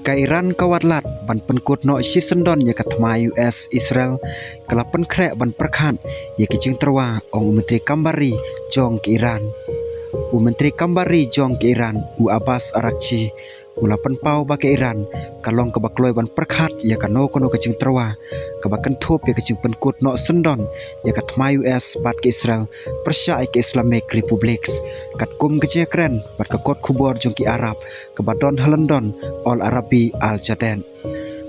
ka Iran kawatlat ban penkut no sisendon ya katma US Israel kalapan krek ban perkhat ya kicing terwa ong menteri Kambari jong ke Iran. Menteri Kambari jong ke Iran Abbas Araghchi ulapan pau ba ke Iran kalong ke bakloi ban perkhat ya kano kono kicing terwa ke bakan thup ya kicing penkut no sendon ya katma US bat ke Israel persya ke Islamic Republics kat kum kece keren bat ke kot kubor jong ki Arab ke badon Halendon Al Arabi Al Jaden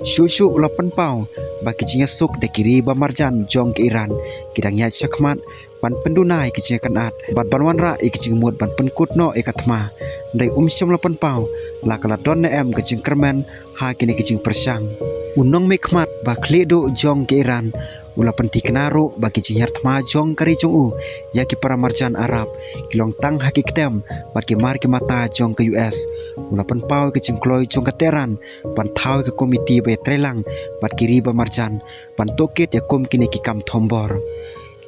Shushu ulapan pau bagi cinya suk de kiri ba marjan jong ke Iran kidangnya syakmat ban pendunai kicinya kanat bat banwan ra ikicing mut ban penkut no ikatma ndai syam lapan pau la kala don em kicing kermen ha kini kicing persyang unong mekmat ba kledo jong ke Iran ulapan tiknaru bagi cinya tma jong kari jong ya ki para marjan Arab kilong tang hakiktem bat ki mar ki mata jong ke US ulapan pau kicing kloi jong ke Tehran ban thau ke komiti be trelang bat kiri ba marjan ban toket ya kom kini ki kam thombor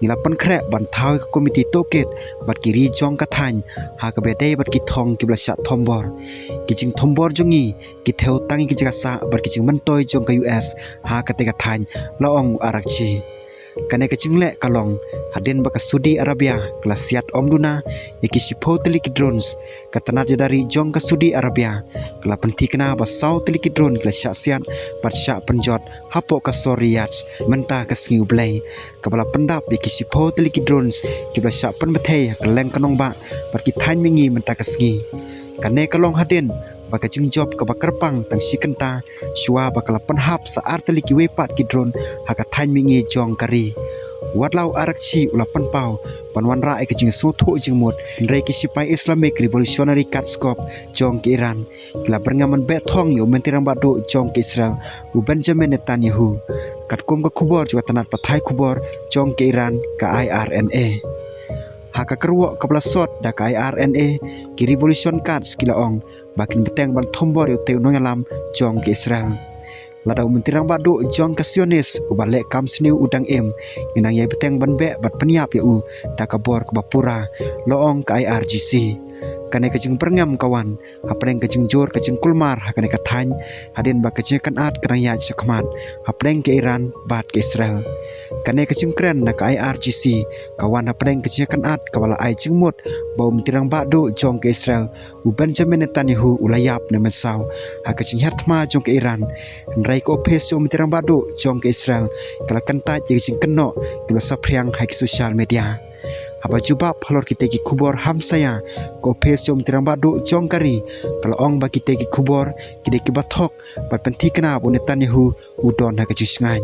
nilapan krek ban thau ke komiti toket bat kiri jong kathany ha ke bedai bat ki thong ki blasya thombor kicing thombor jongi ki theu tangi ki jasa bat kicing mentoi jong ke US ha ke te kathany laong Araghchi kane kicing le kalong haden ba ke Saudi Arabia klasiat omduna yaki sipo teliki drones katanat dari jong ke Saudi Arabia kala penti kena ba sau teliki drone klasya siat bat sya penjot hapo ke Soriyat menta ke sengiu blai kabala pendap yaki sipo teliki drones ki blasya pen bethei keleng kanong ba bat ki thain mingi menta ke sengi kane kalong haden baka jing job ka bakarpang tang sikenta shua bakala penhap saar teliki wepat ki drone haka thain mingi jong kari watlau Araghchi ulapan pau panwan ra ke jing suthu jing mut ndrai ki sipai Islamic Revolutionary Guards Corps jong ke Iran kila berngaman be thong yo menteri badu jong ke Israel Benjamin Netanyahu kat kum ka kubor juga tanat pathai kubor jong ke Iran ka IRNA haka keruak ke belasot da ka IRNA ki Revolution Guards kila ong bakin beteng ban thombor yo teu nongalam jong ke Israel ladau menteri badu jong ke Sionis ubalek kam sniu udang inang ye beteng ban be bat peniap ya da ka bor ke bapura loong ke IRGC kane kecing perngam kawan hapreng kecing jor kecing kulmar hakane kathany hadin ba kecing kanat kana ya sakmat hapreng ke Iran bat ke Israel kane kecing kren na ka IRGC kawan hapreng kecing kanat kawala ai cingmut bau mentirang badu jong ke Israel Benjamin Netanyahu ulayap ne mesau ha kecing hatma jong ke Iran ndrai ko pes jo mentirang badu jong ke Israel kala kantat je kecing keno kala sapriang ha ke social media haba jubab halor kita ki kubor hamsaya ko pes jom tirang badu jong kari kalau ong ba kita ki kubor kide ki bathok bat penti kena bu Netanyahu udon ha ke cisngan